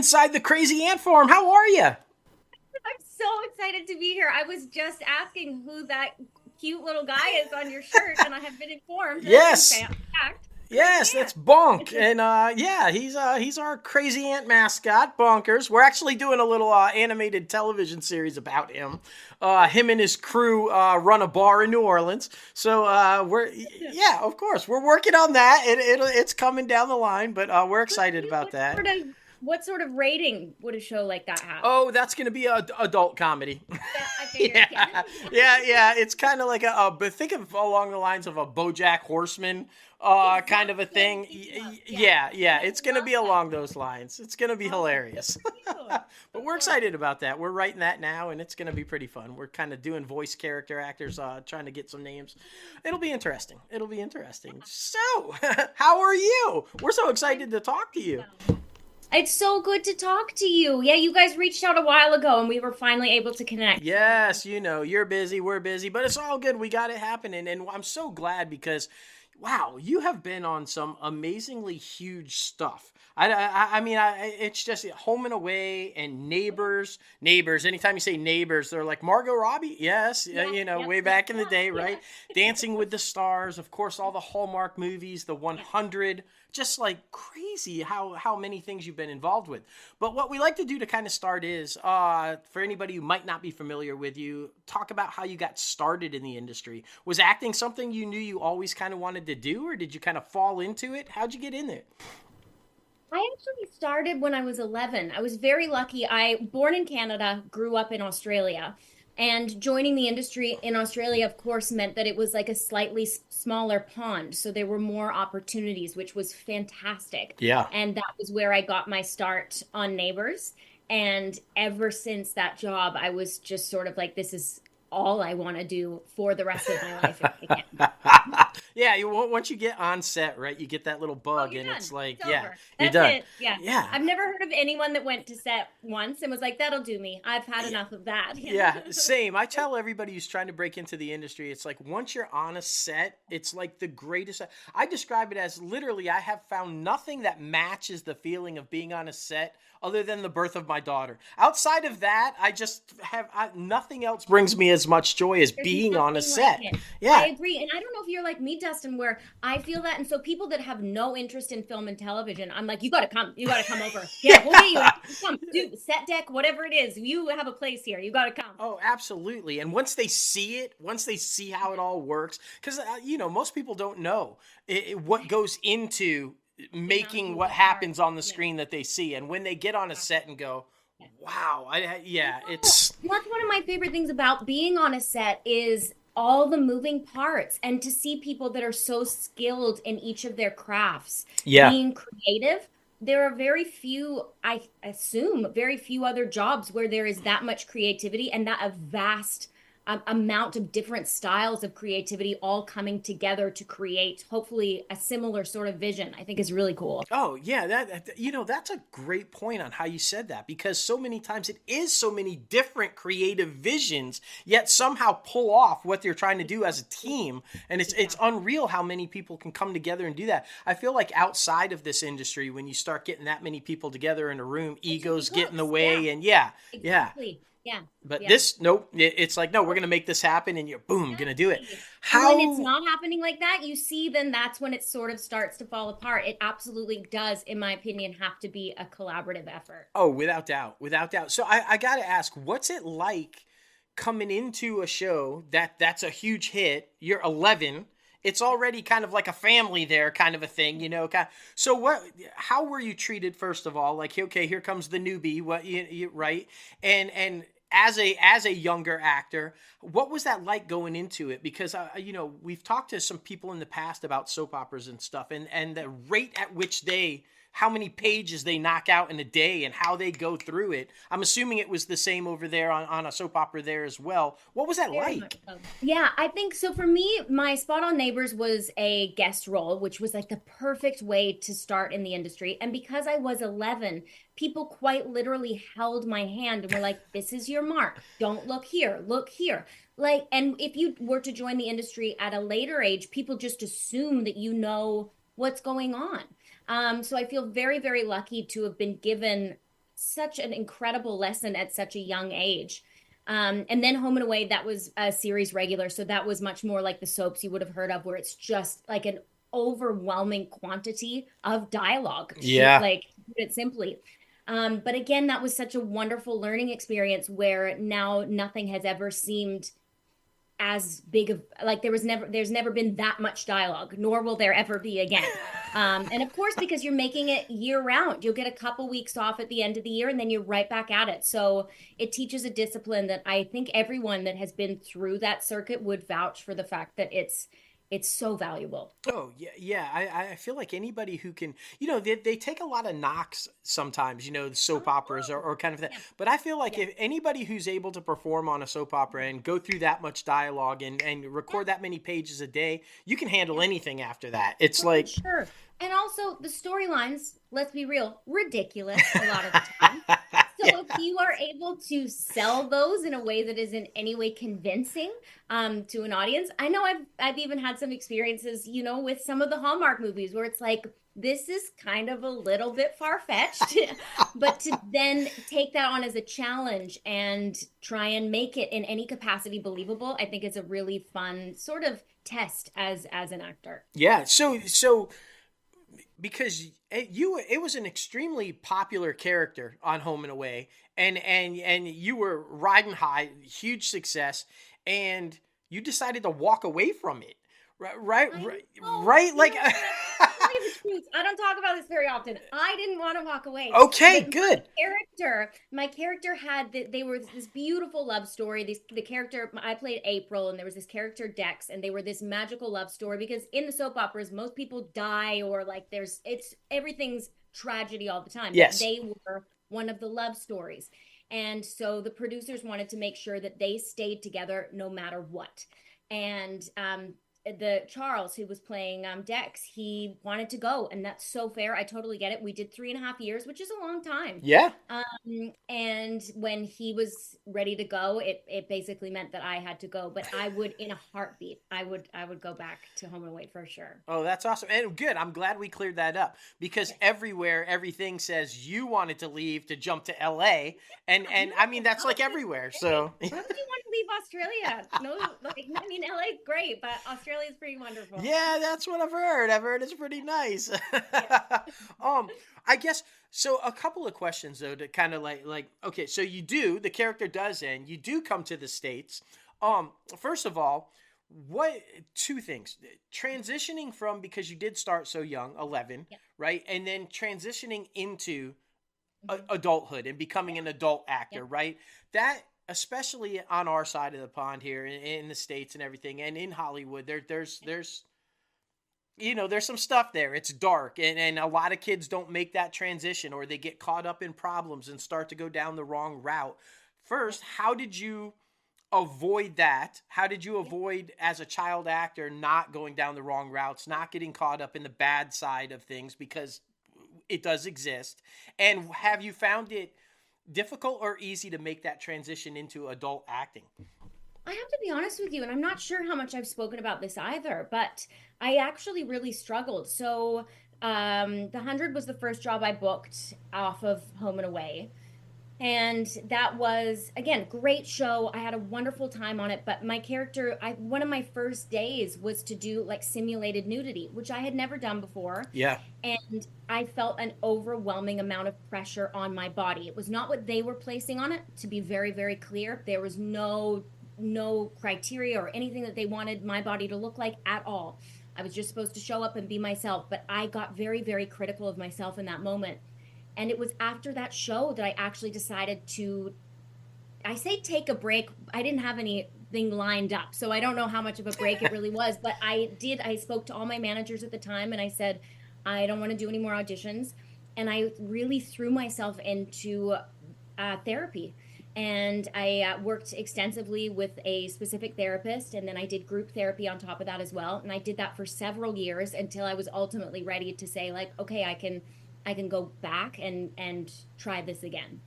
inside the Crazy Ant Farm. How are you? I'm so excited to be here. I was just asking who that cute little guy is on your shirt, and I have been informed that it's in Yes. fact Crazy Yes, that's Ant. Bonk, and yeah, he's our crazy ant mascot, Bonkers. We're actually doing a little animated television series about him. Him and his crew run a bar in New Orleans, so yeah, of course, we're working on that. It's coming down the line, but we're excited about What that. sort of what sort of rating would a show like that have? Oh, that's gonna be a adult comedy. Yeah, I figured. Yeah, Yeah. yeah. It's kind of like but think of along the lines of a BoJack Horseman, kind of a thing. Yeah. I It's gonna love be that. along those lines. It's gonna be Oh, that's so hilarious. cute. But Of we're course. excited about that. We're writing that now, and it's gonna be pretty fun. We're kind of doing voice character actors, trying to get some names. It'll be interesting. It'll be interesting. So, how are you? We're so I'm excited to talk to you. well. It's so good to talk to you. Yeah, you guys reached out a while ago, and we were finally able to connect. So I'm Yes, you're busy, we're busy, but it's all good. We got it happening, and I'm so glad because, wow, you have been on some amazingly huge stuff. I mean, it's just Home and Away and Neighbors. Neighbors. Anytime you say Neighbors, they're like Margot Robbie. Yes, yeah, yep, way yep, back in the yeah, day, right? yeah. Dancing with the Stars, of course, all the Hallmark movies, the Yeah. 100. Just like crazy how many things you've been involved with. But what we like to do to kind of start is, for anybody who might not be familiar with you, talk about how you got started in the industry. Was acting something you knew you always kind of wanted to do, or did you kind of fall into it? How'd you get in there? I actually started when I was 11. I was very lucky. I born in Canada, grew up in Australia, and joining the industry in Australia, of course, meant that it was like a slightly smaller pond, so there were more opportunities, which was fantastic. Yeah. And that was where I got my start on Neighbors. And ever since that job, I was just sort of like, this is all I want to do for the rest of my life if I can. Yeah, once you get on set, right, you get that little Oh, bug, you're and it's done. like, It's yeah, over. you're That's done. it. Yeah. Yeah. I've never heard of anyone that went to set once and was like, that'll do me. I've had Yeah. enough of that. Yeah. Yeah, same. I tell everybody who's trying to break into the industry, it's like once you're on a set, it's like the greatest. I describe it as literally, I have found nothing that matches the feeling of being on a set other than the birth of my daughter. Outside of that, I just have nothing else brings me as much joy as There's being on a nothing like set. it. I Yeah, agree. And I don't know if you're like me, Dustin, where I feel that. And so people that have no interest in film and television, I'm like, you got to come. You got to come over. Yeah, we'll get you. yeah. Come, do set deck, whatever it is. You have a place here. You got to come. Oh, absolutely. And once they see it, once they see how it all works, because, most people don't know what goes into The amount of making what moving parts. happens on the Yeah. screen that they see. And when they get on a Yeah. set and go, Yeah. wow, I yeah, know. it's, That's one of my favorite things about being on a set is all the moving parts and to see people that are so skilled in each of their crafts yeah. being creative. There are very few, I assume, very few other jobs where there is that much creativity and that a vast amount of different styles of creativity all coming together to create hopefully a similar sort of vision. I think is really cool. Oh, yeah, that's a great point on how you said that because so many times it is so many different creative visions, yet somehow pull off what they're trying to do as a team, and it's Exactly. unreal how many people can come together and do that. I feel like outside of this industry, when you start getting that many people together in a room, It just egos get in the becomes, yeah, way, and yeah. exactly. Yeah. But Yeah. this, nope, it's like no, we're gonna make this happen, and you're boom, gonna do it. Exactly. And when it's How? not happening like that, you see, then that's when it sort of starts to fall apart. It absolutely does, in my opinion, have to be a collaborative effort. Oh, without doubt, without doubt. So I got to ask, what's it like coming into a show that's a huge hit? You're 11. It's already kind of like a family there, kind of a thing, So what? How were you treated first of all? Like, okay, here comes the newbie. What right? And as a younger actor, what was that like going into it? Because we've talked to some people in the past about soap operas and stuff, and the rate at which how many pages they knock out in a day and how they go through it. I'm assuming it was the same over there on a soap opera there as well. What was that Very much like? so. Yeah, I think so. For me, my spot on Neighbors was a guest role, which was like the perfect way to start in the industry. And because I was 11, people quite literally held my hand and were like, this is your mark. Don't look here, look here. Like, and if you were to join the industry at a later age, people just assume that you know what's going on. So I feel very, very lucky to have been given such an incredible lesson at such a young age. And then Home and Away, that was a series regular. So that was much more like the soaps you would have heard of, where it's just like an overwhelming quantity of dialogue. Yeah. Like, put it simply. But again, that was such a wonderful learning experience where now nothing has ever seemed as big of, like, there's never been that much dialogue, nor will there ever be again. And of course, because you're making it year round, you'll get a couple weeks off at the end of the year and then you're right back at it. So it teaches a discipline that I think everyone that has been through that circuit would vouch for the fact that it's so valuable. Oh yeah, yeah. I feel like anybody who can, they take a lot of knocks sometimes, the soap operas or kind of that. Yeah. But I feel like Yeah. if anybody who's able to perform on a soap opera and go through that much dialogue and Yeah. record that many pages a day, you can handle anything after that. It's Oh, for like, sure. And also the storylines, let's be real, ridiculous a lot of the time. yeah. So if you are able to sell those in a way that is in any way convincing to an audience, I know I've even had some experiences, with some of the Hallmark movies where it's like, this is kind of a little bit far-fetched, but to then take that on as a challenge and try and make it in any capacity believable, I think is a really fun sort of test as an actor. Yeah. So because it was an extremely popular character on Home and Away, and you were riding high, huge success, and you decided to walk away from it, right? Right, I right, know. right? Like, Tell you the truth, I don't talk about this very often. I didn't want to walk away, okay, but good. my character had they were this beautiful love story. The character I played April, and there was this character Dex, and they were this magical love story because in the soap operas, most people die or like it's everything's tragedy all the time. But Yes. they were one of the love stories, and so the producers wanted to make sure that they stayed together no matter what. And the Charles who was playing Dex, he wanted to go, and that's so fair. I totally get it. We did 3.5 years, which is a long time. Yeah. And when he was ready to go, it basically meant that I had to go. But I would, in a heartbeat, I would go back to Home and Away for sure. Oh, that's awesome. And good. I'm glad we cleared that up because Yes. everywhere, everything says you wanted to leave to jump to LA. And No, I mean, that's why like would you everywhere. say? So, Why would you want to leave Australia? No, like I mean, LA's great, but Australia's pretty wonderful. yeah, that's what I've heard. I've heard it's pretty nice. Yeah. um, I guess so. A couple of questions though, to kind of okay, so the character does end. You do come to the States. First of all, what two things? Transitioning from because you did start so young, 11, Yeah. right, and then transitioning into Mhm. adulthood and becoming Yeah. an adult Yeah. actor, right? That especially on our side of the pond here in the States and everything, and in Hollywood, there's there's some stuff there. It's dark, and a lot of kids don't make that transition, or they get caught up in problems and start to go down the wrong route. Yeah. First, how did you avoid that? How did you Yeah. avoid as a child actor not going down the wrong routes, not getting caught up in the bad side of things because it does exist? And have you found it difficult or easy to make that transition into adult acting? I have to be honest with you, and I'm not sure how much I've spoken about this either, but I actually really struggled. So, The 100 was the first job I booked off of Home and Away. And that was, again, great show. I had a wonderful time on it, but my character, one of my first days was to do like simulated nudity, which I had never done before. Yeah. And I felt an overwhelming amount of pressure on my body. It was not what they were placing on it, to be very, very clear. There was no criteria or anything that they wanted my body to look like at all. I was just supposed to show up and be myself, but I got very, very critical of myself in that moment. And it was after that show that I actually decided to, I say take a break. I didn't have anything lined up, so I don't know how much of a break it really was, but I spoke to all my managers at the time and I said, I don't want to do any more auditions. And I really threw myself into therapy. And I worked extensively with a specific therapist, and then I did group therapy on top of that as well. And I did that for several years until I was ultimately ready to say, like, okay, I can go back and try this again.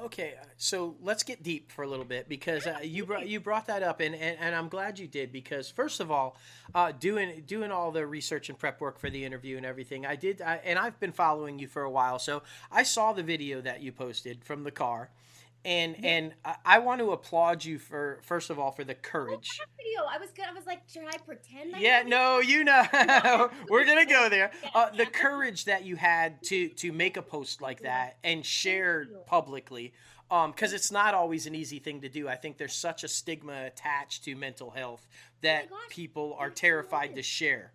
Okay, so let's get deep for a little bit because you brought that up, and I'm glad you did, because first of all, doing all the research and prep work for the interview and everything, and I've been following you for a while, so I saw the video that you posted from the car, and I want to applaud you for, first of all, for the courage. Video. I was good. I was like, should I pretend? Yeah, no, we're gonna go there. The courage that you had to make a post like that and share publicly, because it's not always an easy thing to do. I think there's such a stigma attached to mental health that people are terrified to share.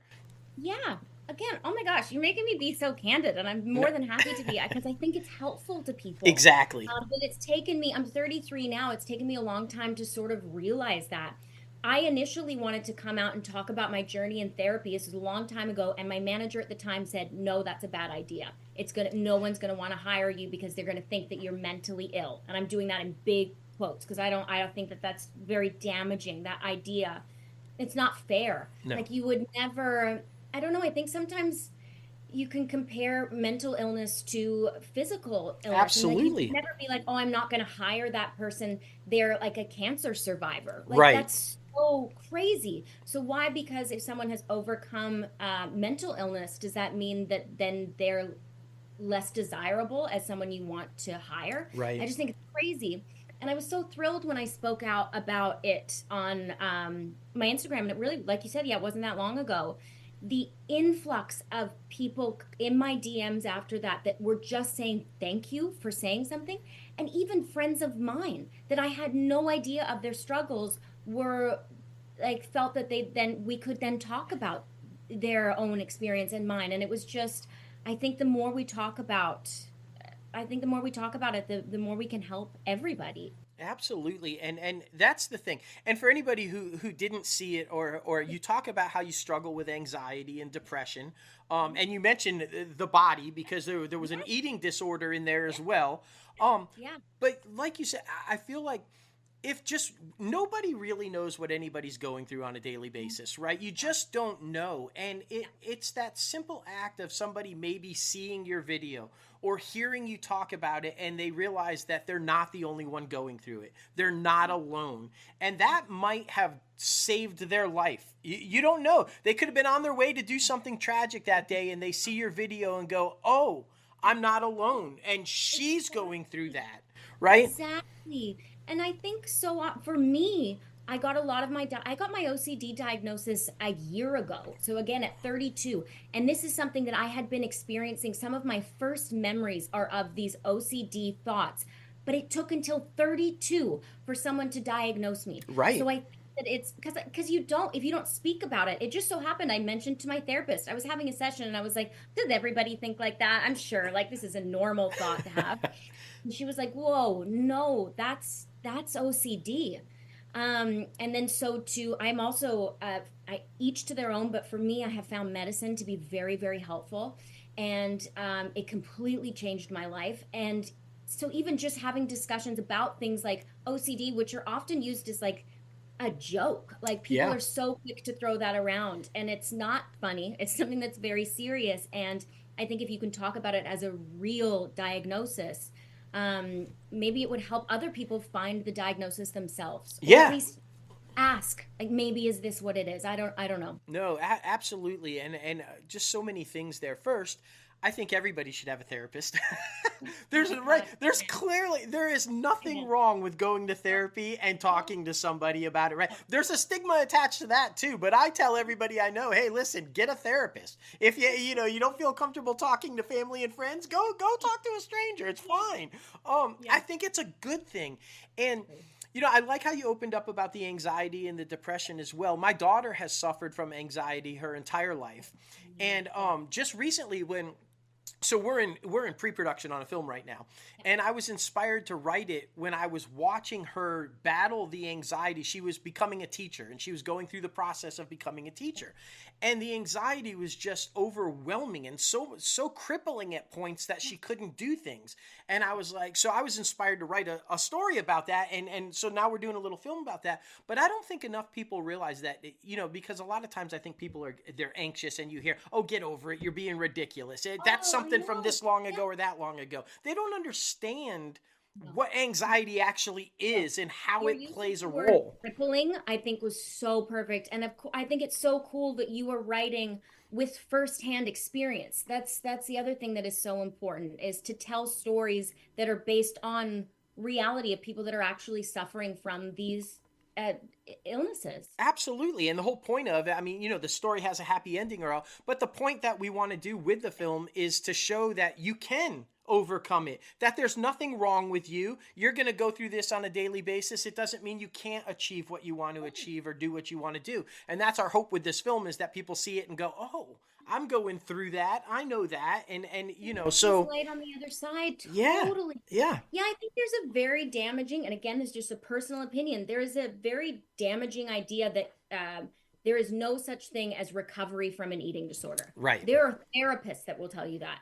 Yeah. Again, oh my gosh, you're making me be so candid, and I'm more than happy to be, because I think it's helpful to people. Exactly. But it's taken me, I'm 33 now, it's taken me a long time to sort of realize that. I initially wanted to come out and talk about my journey in therapy. This was a long time ago, and my manager at the time said, "No, that's a bad idea. No one's gonna want to hire you because they're gonna think that you're mentally ill." And I'm doing that in big quotes because I don't think that that's very damaging. That idea, it's not fair. No. Like, you would never. I don't know. I think sometimes you can compare mental illness to physical illness. Absolutely. And like, you can never be like, "Oh, I'm not going to hire that person. They're like a cancer survivor." Like, Right. that's so crazy. So why? Because if someone has overcome mental illness, does that mean that then they're less desirable as someone you want to hire? Right. I just think it's crazy. And I was so thrilled when I spoke out about it on my Instagram. And it really, like you said, yeah, it wasn't that long ago. The influx of people in my DMs after that were just saying thank you for saying something. And even friends of mine that I had no idea of their struggles were like, felt that we could then talk about their own experience and mine. And it was just, I think the more we talk about it, the more we can help everybody. Absolutely, and that's the thing. And for anybody who didn't see it, or you talk about how you struggle with anxiety and depression, and you mentioned the body, because there was an eating disorder in there as well. Yeah. But like you said, I feel like, if just nobody really knows what anybody's going through on a daily basis, right? You just don't know. And it's that simple act of somebody maybe seeing your video or hearing you talk about it, and they realize that they're not the only one going through it. They're not alone. And that might have saved their life. You don't know. They could have been on their way to do something tragic that day, and they see your video and go, "Oh, I'm not alone. And she's going through that." Right? Exactly. And I think so, for me, I got my OCD diagnosis a year ago. So again, at 32. And this is something that I had been experiencing. Some of my first memories are of these OCD thoughts, but it took until 32 for someone to diagnose me. Right. So I think that it's because if you don't speak about it, it just so happened I mentioned to my therapist. I was having a session and I was like, "Does everybody think like that? I'm sure, like, this is a normal thought to have." And she was like, "Whoa, no, that's OCD." And then I'm also, each to their own, but for me, I have found medicine to be very, very helpful. And it completely changed my life. And so even just having discussions about things like OCD, which are often used as like a joke, like people are so quick to throw that around, and it's not funny. It's something that's very serious. And I think if you can talk about it as a real diagnosis, maybe it would help other people find the diagnosis themselves. Or at least ask, like, maybe is this what it is? I don't know. No, absolutely. And just so many things there. First, I think everybody should have a therapist. There is nothing wrong with going to therapy and talking to somebody about it, right? There's a stigma attached to that too, but I tell everybody I know, "Hey, listen, get a therapist. If you don't feel comfortable talking to family and friends, go talk to a stranger. It's fine." I think it's a good thing. And I like how you opened up about the anxiety and the depression as well. My daughter has suffered from anxiety her entire life. And just recently so we're in pre-production on a film right now, and I was inspired to write it when I was watching her battle the anxiety. She was becoming a teacher, and she was going through the process of becoming a teacher, and the anxiety was just overwhelming and so crippling at points that she couldn't do things. And I was like, so I was inspired to write a story about that, and so now we're doing a little film about that. But I don't think enough people realize that, because a lot of times I think people they're anxious, and you hear, "Oh, get over it, you're being ridiculous. That's something from this long ago or that long ago." They don't understand No. what anxiety actually No. is and how Your it use of plays a the word role. crippling, I think, was so perfect. And I think it's so cool that you are writing with firsthand experience. That's the other thing that is so important, is to tell stories that are based on reality of people that are actually suffering from these uh, illnesses. Absolutely. And the whole point of it, I mean, the story has a happy ending or all, but the point that we want to do with the film is to show that you can overcome it, that there's nothing wrong with you. You're going to go through this on a daily basis. It doesn't mean you can't achieve what you want to achieve or do what you want to do. And that's our hope with this film, is that people see it and go, "Oh, I'm going through that. I know that." There's So light on the other side. yeah. Totally. Yeah. Yeah, I think there's a very damaging, and again, it's just a personal opinion. There is a very damaging idea that there is no such thing as recovery from an eating disorder. Right. There are therapists that will tell you that.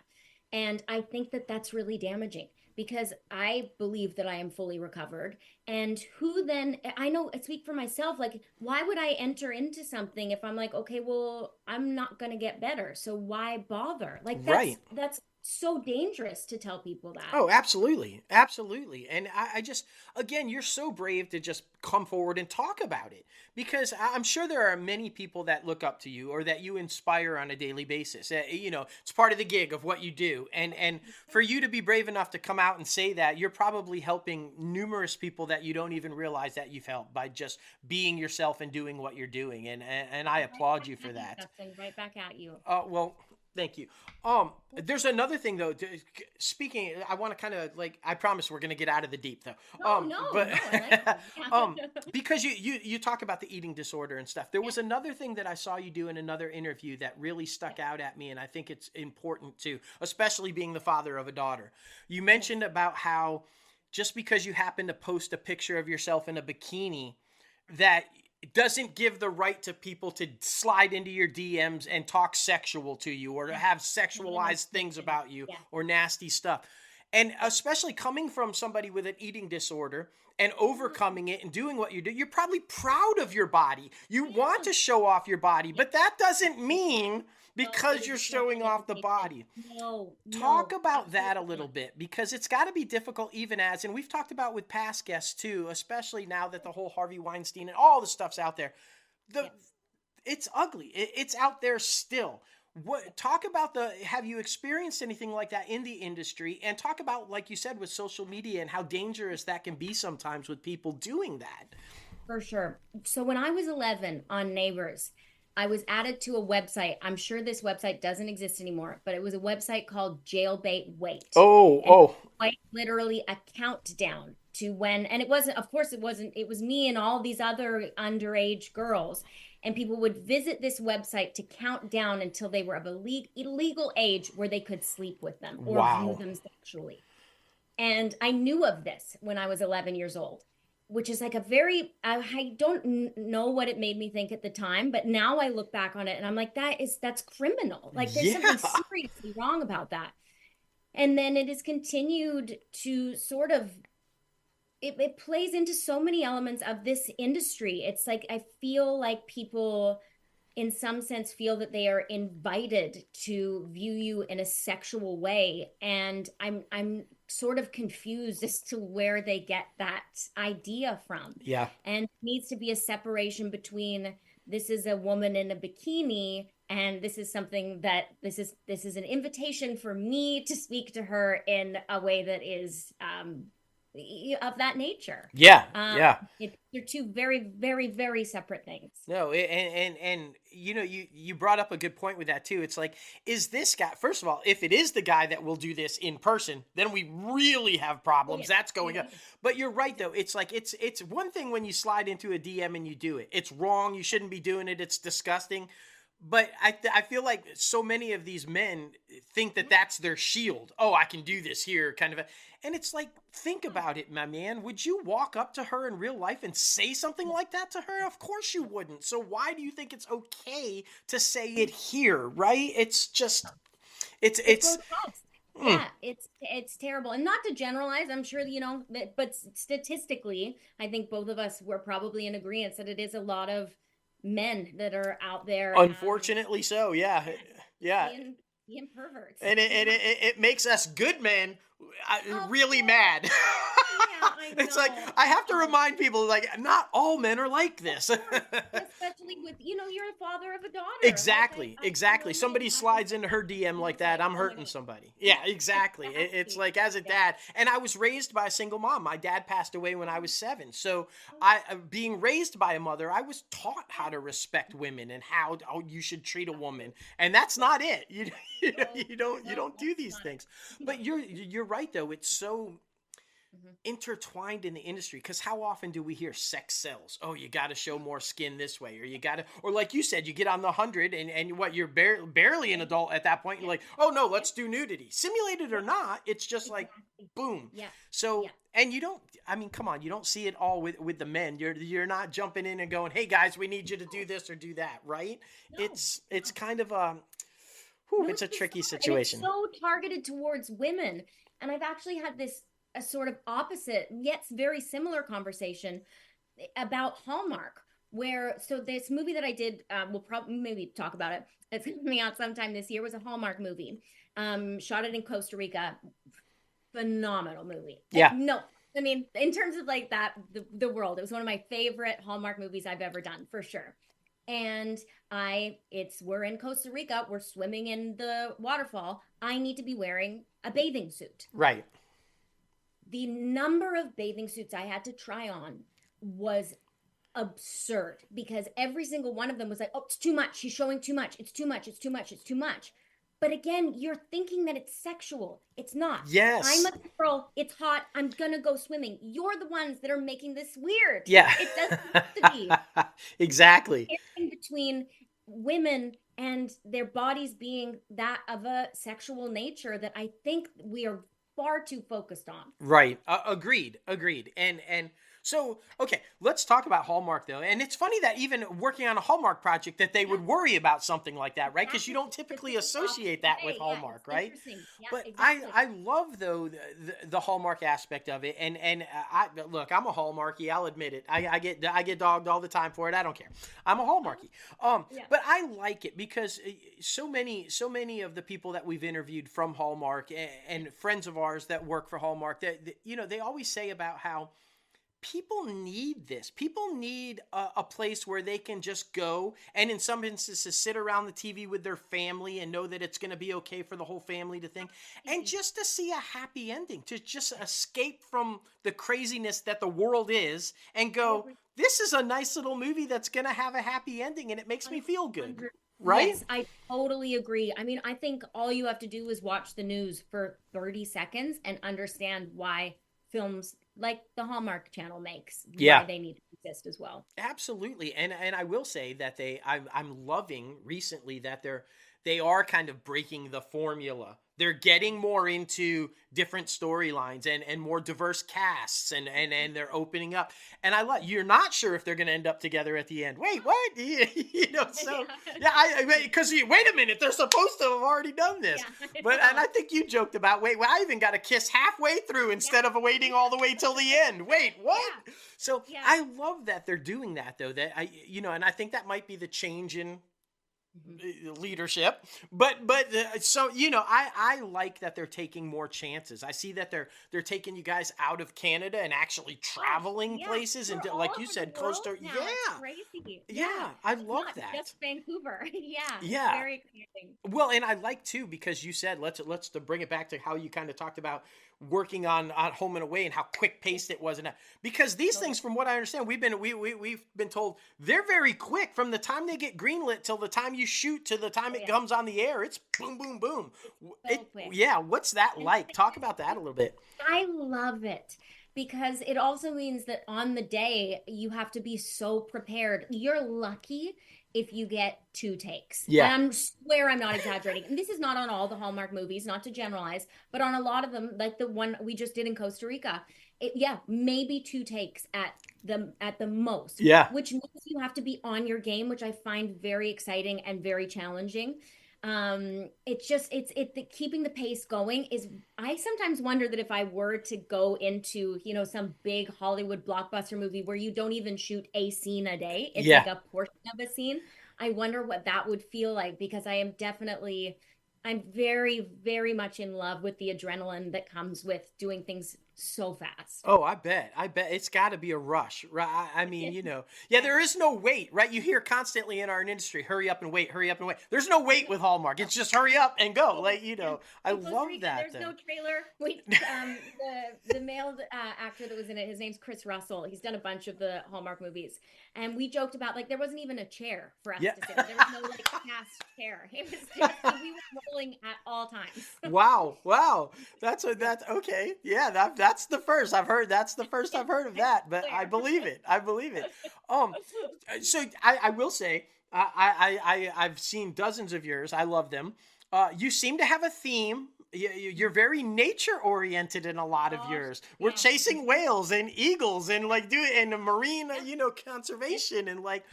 And I think that that's really damaging, because I believe that I am fully recovered. And who then, I know, I speak for myself, like, why would I enter into something if I'm like, okay, well, I'm not going to get better. So why bother? Like, Right. that's so dangerous to tell people that. Oh, absolutely. Absolutely. And I just, again, you're so brave to just come forward and talk about it, because I'm sure there are many people that look up to you or that you inspire on a daily basis. It's part of the gig of what you do. And for you to be brave enough to come out and say that, you're probably helping numerous people that you don't even realize that you've helped by just being yourself and doing what you're doing. And I Right applaud back you for at you, that. Dustin, right back at you. Well, thank you. There's another thing though. Speaking, I want to kind of like. I promise we're gonna get out of the deep though. No, I like it. Because you talk about the eating disorder and stuff. There was another thing that I saw you do in another interview that really stuck out at me, and I think it's important too, especially being the father of a daughter. You mentioned about how just because you happen to post a picture of yourself in a bikini, that it doesn't give the right to people to slide into your DMs and talk sexual to you or to have sexualized things about you Yeah. or nasty stuff. And especially coming from somebody with an eating disorder and overcoming it and doing what you do, you're probably proud of your body. You want to show off your body, but that doesn't mean because you're showing off the body. Talk about that a little bit, because it's got to be difficult even as, and we've talked about with past guests too, especially now that the whole Harvey Weinstein and all the stuff's out there. It's ugly. It's out there still. Talk about have you experienced anything like that in the industry, and talk about, like you said, with social media and how dangerous that can be sometimes with people doing that. For sure. So when I was 11 on Neighbors, I was added to a website. I'm sure this website doesn't exist anymore, but it was a website called Jailbait Wait. And quite literally a countdown to when, and it wasn't, of course, it was me and all these other underage girls. And people would visit this website to count down until they were of a illegal age where they could sleep with them or view them sexually. And I knew of this when I was 11 years old, which is like I don't know what it made me think at the time, but now I look back on it and I'm like, that's criminal. Like, there's something seriously wrong about that. And then it has continued to sort of, it plays into so many elements of this industry. It's like, I feel like people in some sense feel that they are invited to view you in a sexual way, and I'm sort of confused as to where they get that idea from. Yeah. And it needs to be a separation between, this is a woman in a bikini and this is something that this is an invitation for me to speak to her in a way that is of that nature. Yeah. They're two very, very, very separate things. No, and you brought up a good point with that too. It's like, is this guy, first of all, if it is the guy that will do this in person, then we really have problems. That's going up. But you're right though. It's like, it's one thing when you slide into a DM and you do it. It's wrong. You shouldn't be doing it. It's disgusting. But I feel like so many of these men think that that's their shield. Oh, I can do this here, kind of. And it's like, think about it, my man. Would you walk up to her in real life and say something like that to her? Of course you wouldn't. So why do you think it's okay to say it here, right? It's just, it's. Yeah, it's terrible. And not to generalize, I'm sure, but statistically, I think both of us were probably in agreement that it is a lot of men that are out there, unfortunately so, yeah being perverts, and it makes us good men really mad. Yeah, I It's like, know. I have to remind people, like, not all men are like this. Especially with, you're the father of a daughter. Like, Exactly, I exactly. totally Somebody imagine slides into her DM being like that, like, I'm oh my hurting God. somebody. Yeah, Yeah, exactly. It's exactly. like, as a Yeah. dad, and I was raised by a single mom. My dad passed away when I was 7. So Oh, being raised by a mother, I was taught how yeah, to respect women and how you should treat a woman. And that's yeah. not it. No, You no, don't that's do these not it. things. No. But you're right though. It's so Mhm. intertwined in the industry, because how often do we hear sex sells? Oh, you got to show more skin this way, or you got to, or like you said, you get on the 100 and what, you're barely an adult at that point. You're Yeah, like, oh no, yeah, let's do nudity, simulated or yeah, not. It's just like exactly. boom. Yeah, So, yeah. and you don't, I mean, come on, you don't see it all with the men. You're not jumping in and going, hey guys, we need you to do this or do that, right? No, It's no, kind of a whew, no, it's a it's tricky not. And it's situation. so targeted towards women. And I've actually had a sort of opposite, yet very similar conversation about Hallmark, where so this movie that I did, we'll probably maybe talk about it. It's coming out sometime this year. Was a Hallmark movie. Shot it in Costa Rica. Phenomenal movie. Yeah. No, I mean in terms of like that, the world. It was one of my favorite Hallmark movies I've ever done for sure. And we're in Costa Rica. We're swimming in the waterfall. I need to be wearing a bathing suit. Right. The number of bathing suits I had to try on was absurd because every single one of them was like, oh, it's too much. She's showing too much. It's too much. It's too much. It's too much. But again, you're thinking that it's sexual. It's not. I'm Yes. a girl. It's hot. I'm going to go swimming. You're the ones that are making this weird. Yeah. It doesn't have to be. Exactly. In between women and their bodies being that of a sexual nature that I think we are far too focused on. Right. Agreed. Agreed. And so, okay, let's talk about Hallmark though. And it's funny that even working on a Hallmark project that they Yeah, would worry about something like that, right? Because you exactly. don't This typically is the associate opposite that with way. Yeah, it's Hallmark, right? interesting. Yeah, But exactly. I love though the Hallmark aspect of it. And I look, I'm a Hallmarky. I'll admit it. I get dogged all the time for it. I don't care. I'm a Hallmarky. Yeah. But I like it because so many of the people that we've interviewed from Hallmark and friends of ours that work for Hallmark, that they always say about how people need this. People need a place where they can just go and in some instances sit around the TV with their family and know that it's going to be okay for the whole family to think, and just to see a happy ending, to just escape from the craziness that the world is and I go, agree. this is a nice little movie that's going to have a happy ending and it makes me feel good. 100. Right? Yes, I totally agree. I mean, I think all you have to do is watch the news for 30 seconds and understand why films like the Hallmark Channel makes, why Yeah. they need to exist as well. Absolutely, and I will say that I'm loving recently that they are kind of breaking the formula. They're getting more into different storylines and more diverse casts and they're opening up. And I love, you're not sure if they're going to end up together at the end. Wait, what? So yeah, because wait a minute, they're supposed to have already done this. Yeah, But and I think you joked about, wait, well, I even got a kiss halfway through instead of waiting all the way till the end. Wait, what? yeah, So yeah. I love that they're doing that though. That and I think that might be the change in Mhm. leadership. But so I like that they're taking more chances. I see that they're taking you guys out of Canada and actually Gosh, traveling yeah, places and we're all like you over the said, world Costa. now. It's Yeah, crazy. Yeah, yeah, I it's love not that. just Vancouver. Yeah, it's Yeah. very exciting. Well, and I like too because you said let's to bring it back to how you kind of talked about working on Home and Away and how quick paced it was, and because these things, from what I understand, we've been told they're very quick from the time they get greenlit till the time you shoot to the time Oh, it yeah, comes on the air. It's boom, boom, boom. so quick. Yeah. What's that And like? Talk about that a little bit. I love it because it also means that on the day you have to be so prepared. You're lucky if you get two takes. Yeah. And I swear I'm not exaggerating. And this is not on all the Hallmark movies, not to generalize, but on a lot of them, like the one we just did in Costa Rica, yeah, maybe two takes at the most, Yeah. which means you have to be on your game, which I find very exciting and very challenging. It's just keeping the pace going is, I sometimes wonder that if I were to go into some big Hollywood blockbuster movie where you don't even shoot a scene a day, it's Yeah. like a portion of a scene. I wonder what that would feel like because I am definitely I'm very, very much in love with the adrenaline that comes with doing things so fast. Oh, I bet. I bet it's got to be a rush, right? I mean, yeah, there is no wait, right? You hear constantly in our industry, hurry up and wait, hurry up and wait. There's no wait with Hallmark. It's just hurry up and go. Like, I In Costa love Rica, that. there's no trailer. Wait, the male actor that was in it, his name's Chris Russell. He's done a bunch of the Hallmark movies, and we joked about like there wasn't even a chair for us to sit in. There was no like cast chair. It was just, we were rolling at all times. Wow. That's okay. Yeah, that's the first I've heard. That's the first I've heard of that, but I believe it. So I will say, I've seen dozens of yours. I love them. You seem to have a theme. You're very nature oriented in a lot of yours. We're chasing whales and eagles and like and marine, conservation and like,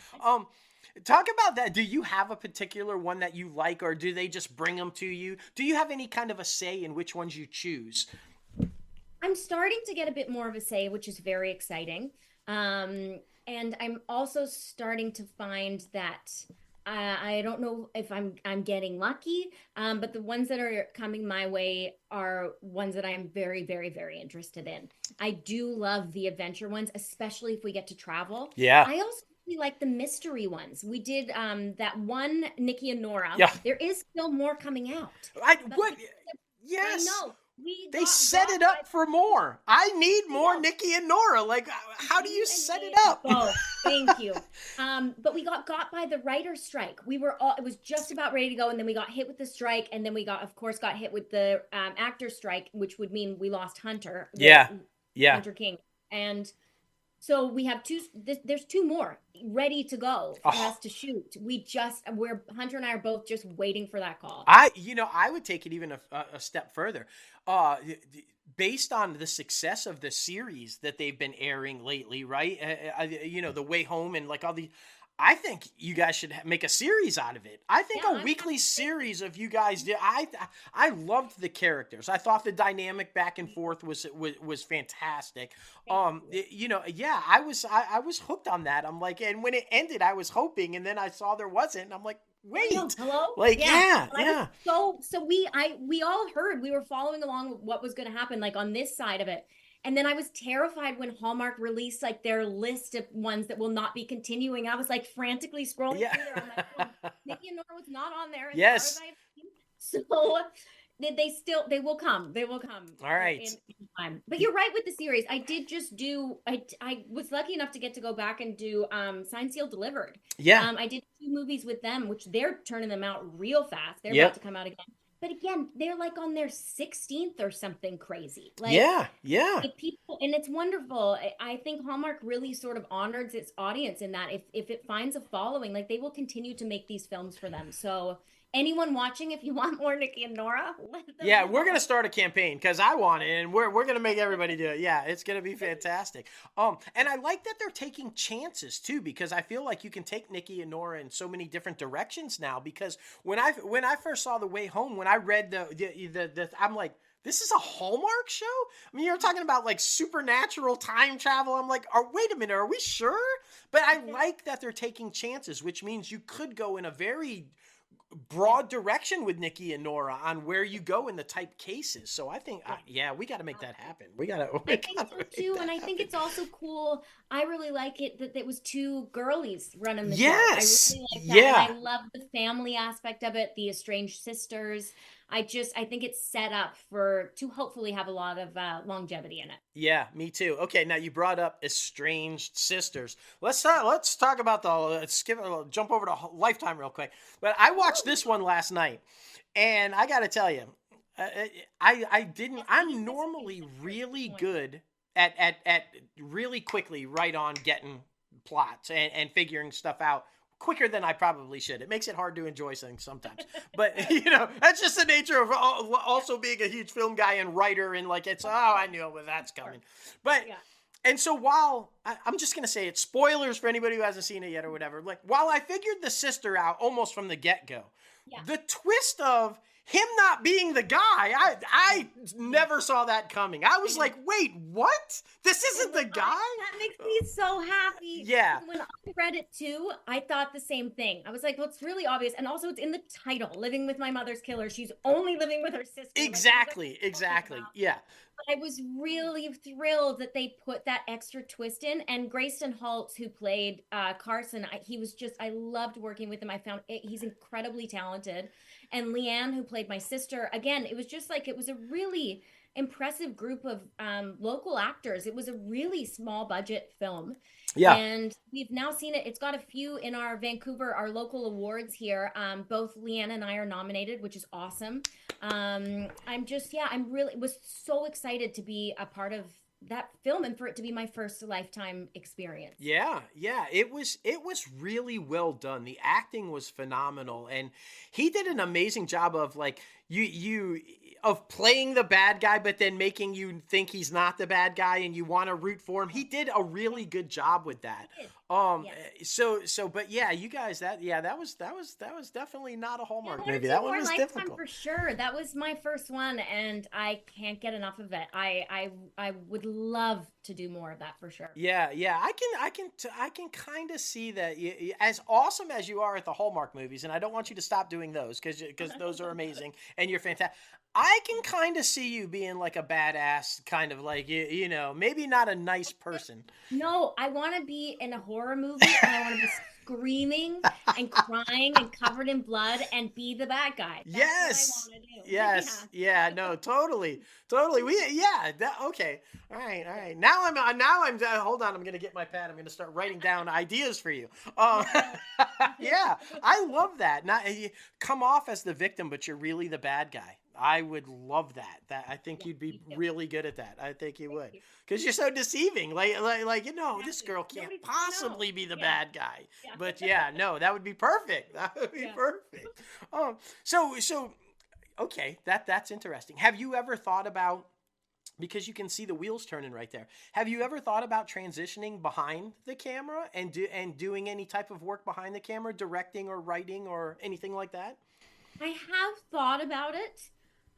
talk about that. Do you have a particular one that you like, or do they just bring them to you? Do you have any kind of a say in which ones you choose? I'm starting to get a bit more of a say, which is very exciting. And I'm also starting to find that I don't know if I'm getting lucky, but the ones that are coming my way are ones that I am very, very, very interested in. I do love the adventure ones, especially if we get to travel. Yeah. I also really like the mystery ones. We did that one, Nikki and Nora. Yeah. There is still more coming out. Yes. I know. They set it up for more. I need more Nikki and Nora. Like, how do you set it up? Oh, thank you. But we got by the writer's strike. It was just about ready to go, and then we got hit with the strike, and then we got hit with the actor's strike, which would mean we lost Hunter. Hunter King. And so we have there's two more ready to go for us to shoot. Hunter and I are both just waiting for that call. I would take it even a step further. Based on the success of the series that they've been airing lately, right? The Way Home and like all the, I think you guys should make a series out of it. I think a weekly series of you guys did. I loved the characters. I thought the dynamic back and forth was fantastic. I was hooked on that. I'm like, and when it ended, I was hoping, and then I saw there wasn't, and I'm like, wait, hello? Like, yeah. So we all heard, we were following along with what was going to happen, like on this side of it. And then I was terrified when Hallmark released like their list of ones that will not be continuing. I was like frantically scrolling through there. I'm like, Nikki and Nora was not on there. Yes. So they will come. They will come. All right. In time. But you're right with the series. I did just do, I was lucky enough to get to go back and do Signed, Sealed, Delivered. Yeah. I did 2 movies with them, which they're turning them out real fast. They're about to come out again. But again, they're like on their 16th or something crazy. Like, yeah. People, and it's wonderful. I think Hallmark really sort of honors its audience in that if it finds a following, like they will continue to make these films for them. So anyone watching, if you want more Nikki and Nora, let them know. We're gonna start a campaign because I want it, and we're gonna make everybody do it. Yeah, it's gonna be fantastic. And I like that they're taking chances too, because I feel like you can take Nikki and Nora in so many different directions now. Because when I first saw The Way Home, when I read the I'm like, this is a Hallmark show? I mean, you're talking about like supernatural time travel. I'm like, wait a minute, are we sure? But I like that they're taking chances, which means you could go in a very broad direction with Nikki and Nora on where you go in the type cases. So I think, we got to make that happen. I think so too. And I think it's also cool. I really like it that it was 2 girlies running the show. I really like that. Yeah. And I love the family aspect of it, the estranged sisters. I think it's set up to hopefully have a lot of longevity in it. Yeah, me too. Okay, now you brought up estranged sisters. Let's talk about jump over to Lifetime real quick. But I watched this one last night, and I got to tell you, I'm normally really good at really quickly right on getting plots and figuring stuff out quicker than I probably should. It makes it hard to enjoy things sometimes. But, that's just the nature of also being a huge film guy and writer, and like, I knew that's coming. But, and so while, I'm just going to say it's spoilers for anybody who hasn't seen it yet or whatever, like, while I figured the sister out almost from the get-go, the twist of him not being the guy, I never saw that coming. I was like, wait, what? This isn't the guy? That makes me so happy. Yeah. When I read it too, I thought the same thing. I was like, well, it's really obvious. And also it's in the title, Living with My Mother's Killer. She's only living with her sister. Exactly. Yeah. I was really thrilled that they put that extra twist in. And Grayston Haltz, who played Carson, I loved working with him. I found he's incredibly talented. And Leanne, who played my sister, again, it was a really impressive group of local actors. It was a really small budget film. Yeah. And we've now seen it. It's got a few in our local awards here. Both Leanne and I are nominated, which is awesome. I'm really was so excited to be a part of that film and for it to be my first lifetime experience. Yeah. It was really well done. The acting was phenomenal, and he did an amazing job of like of playing the bad guy, but then making you think he's not the bad guy and you want to root for him. He did a really good job with that. But yeah, you guys, that was definitely not a Hallmark movie. That one was difficult for sure. That was my first one, and I can't get enough of it. I would love to do more of that for sure. Yeah. I can kind of see that. As awesome as you are at the Hallmark movies, and I don't want you to stop doing those because those are amazing and you're fantastic. I can kind of see you being like a badass, kind of like, you know, maybe not a nice person. No, I want to be in a horror movie and I want to be screaming and crying and covered in blood and be the bad guy. That's what I want to do. Yes. Yeah. No, totally. Okay. All right. Now I'm hold on. I'm going to get my pad. I'm going to start writing down ideas for you. Yeah, I love that. Not you come off as the victim, but you're really the bad guy. I would love that. I think you'd be really good at that. I think you would, because you're so deceiving. Like this girl can't possibly be the bad guy. Yeah. But yeah, no, that would be perfect. That would be perfect. So okay, that's interesting. Have you ever thought about? Because you can see the wheels turning right there. Have you ever thought about transitioning behind the camera and doing any type of work behind the camera, directing or writing or anything like that? I have thought about it.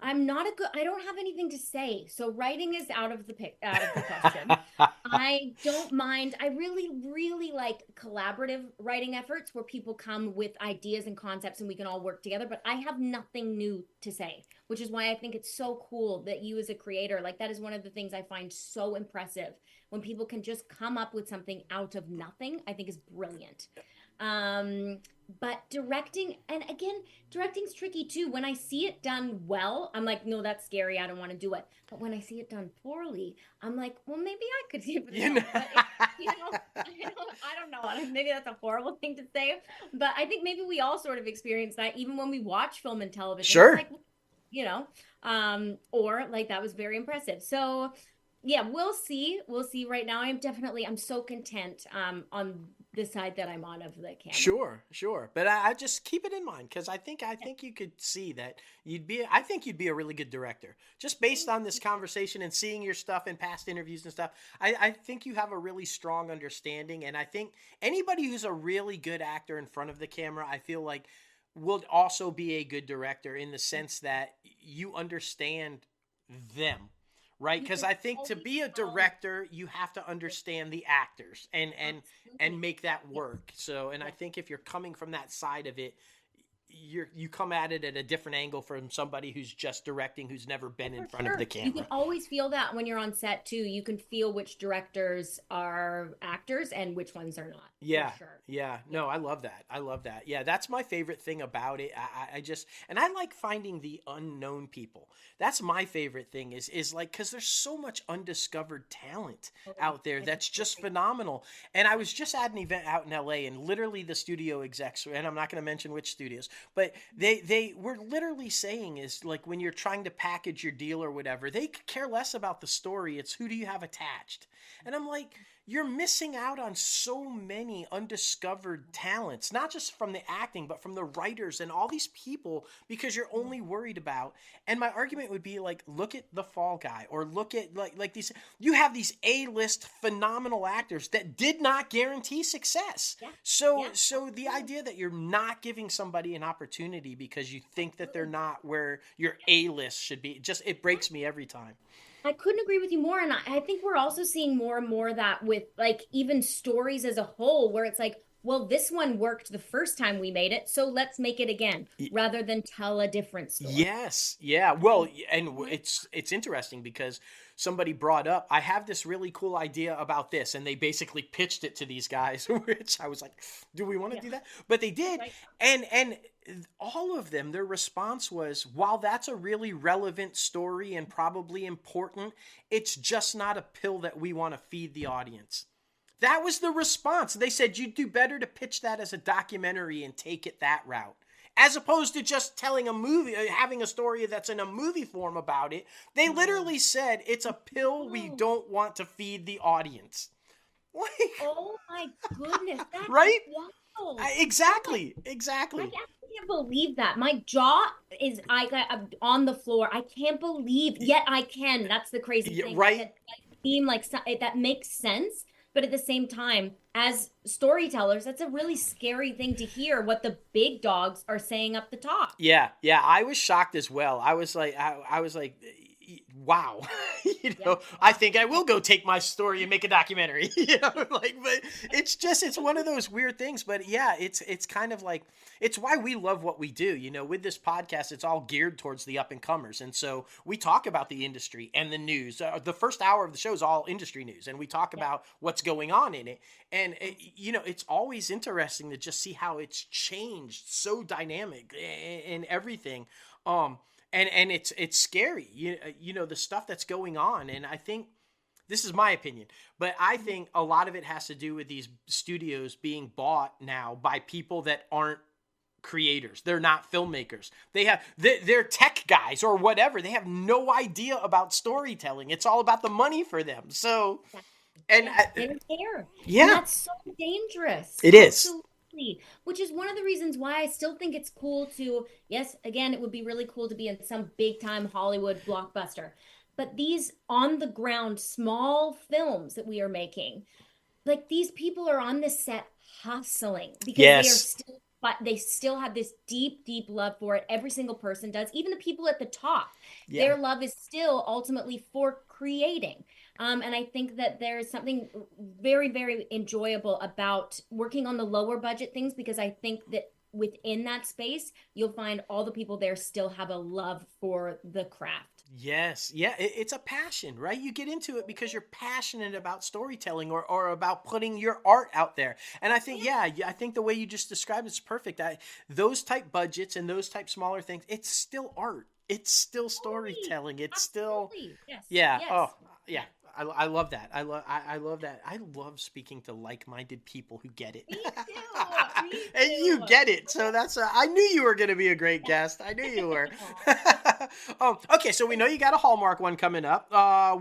I don't have anything to say. So writing is out of the question. I don't mind. I really, really like collaborative writing efforts where people come with ideas and concepts and we can all work together, but I have nothing new to say, which is why I think it's so cool that you as a creator, like that is one of the things I find so impressive when people can just come up with something out of nothing. I think is brilliant. But directing, and again, directing's tricky too. When I see it done well, I'm like, no, that's scary. I don't want to do it. But when I see it done poorly, I'm like, well, maybe I could do it. I don't know. Maybe that's a horrible thing to say, but I think maybe we all sort of experience that even when we watch film and television. Sure. Like, or like that was very impressive. So yeah, we'll see. Right now, I'm so content on the side that I'm on of the camera. Sure. But I just keep it in mind because I think you could see that you'd be a really good director just based on this conversation and seeing your stuff in past interviews and stuff. I think you have a really strong understanding, and I think anybody who's a really good actor in front of the camera, I feel like will also be a good director in the sense that you understand them. Right, because I think to be a director, you have to understand the actors and make that work. So, and I think if you're coming from that side of it, you come at it at a different angle from somebody who's just directing, who's never been in front of the camera. You can always feel that when you're on set too. You can feel which directors are actors and which ones are not. Yeah. Yeah. No, I love that. Yeah. That's my favorite thing about it. I like finding the unknown people. That's my favorite thing is like, cause there's so much undiscovered talent out there. That's just phenomenal. And I was just at an event out in LA and literally the studio execs, and I'm not going to mention which studios, but they were literally saying is like, when you're trying to package your deal or whatever, they could care less about the story. It's who do you have attached? And I'm like, you're missing out on so many undiscovered talents, not just from the acting, but from the writers and all these people, because you're only worried about. And my argument would be like, look at The Fall Guy, or look at like these, you have these A-list phenomenal actors that did not guarantee success. Yeah. So the idea that you're not giving somebody an opportunity because you think that they're not where your A-list should be. It breaks me every time. I couldn't agree with you more. And I think we're also seeing more and more that with like even stories as a whole, where it's like, well, this one worked the first time we made it, so let's make it again, rather than tell a different story. Yes. Yeah. Well, and it's interesting because somebody brought up, I have this really cool idea about this, and they basically pitched it to these guys, which I was like, do we want to do that? But they did. Right. And all of them, their response was, while that's a really relevant story and probably important, it's just not a pill that we want to feed the audience. That was the response. They said you'd do better to pitch that as a documentary and take it that route, as opposed to just telling a movie, having a story that's in a movie form about it. They literally said it's a pill we don't want to feed the audience. Like, oh my goodness, that's right? wild. Exactly. I can't believe that. My jaw is I'm on the floor. I can't believe, yet I can. That's the crazy thing. Right? That seem like that makes sense. But at the same time, as storytellers, that's a really scary thing to hear what the big dogs are saying up the top. Yeah. I was shocked as well. I was like, wow. I think I will go take my story and make a documentary. But it's one of those weird things. But yeah, it's kind of like, it's why we love what we do. With this podcast, it's all geared towards the up and comers. And so we talk about the industry and the news. The first hour of the show is all industry news, and we talk about what's going on in it. And it's always interesting to just see how it's changed, so dynamic and everything. And it's scary, the stuff that's going on. And I think, this is my opinion, but I think a lot of it has to do with these studios being bought now by people that aren't creators. They're not filmmakers. They're tech guys or whatever. They have no idea about storytelling. It's all about the money for them. So, and they're there. Yeah, and that's so dangerous. It is. Absolutely. Which is one of the reasons why I still think it's cool to, yes, again, it would be really cool to be in some big time Hollywood blockbuster. But these on the ground small films that we are making, like these people are on the set hustling because they still have this deep, deep love for it. Every single person does, even the people at the top. Yeah. Their love is still ultimately for creating. And I think that there's something very, very enjoyable about working on the lower budget things, because I think that within that space, you'll find all the people there still have a love for the craft. Yes. Yeah. It's a passion, right? You get into it because you're passionate about storytelling or about putting your art out there. And I think, I think the way you just described it's perfect. Those type budgets and those type smaller things, it's still art. It's still storytelling. It's still, yes. Yeah. Yes. Oh, yeah. I love that. I love that. I love speaking to like-minded people who get it. Me too. And you get it. So I knew you were going to be a great guest. I knew you were. Okay. So we know you got a Hallmark one coming up.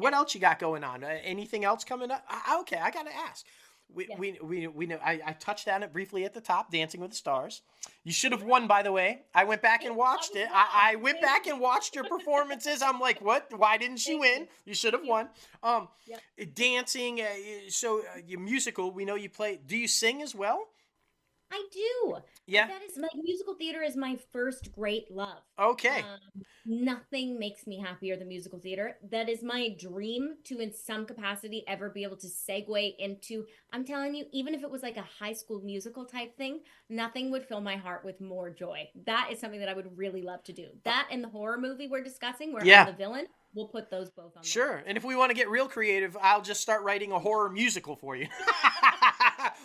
What else you got going on? Anything else coming up? Okay. I got to ask. We know. I touched on it briefly at the top, Dancing with the Stars. You should have won, by the way. I went back and watched it. I went back and watched your performances. I'm like, what? Why didn't she win? You should have won. Dancing. So your musical. We know you play. Do you sing as well? I do. Yeah. That is musical theater is my first great love. Okay. Nothing makes me happier than musical theater. That is my dream to, in some capacity, ever be able to segue into, I'm telling you, even if it was like a High School Musical type thing, nothing would fill my heart with more joy. That is something that I would really love to do. That and the horror movie we're discussing, where I'm the villain, we'll put those both on. Sure. And if we want to get real creative, I'll just start writing a horror musical for you.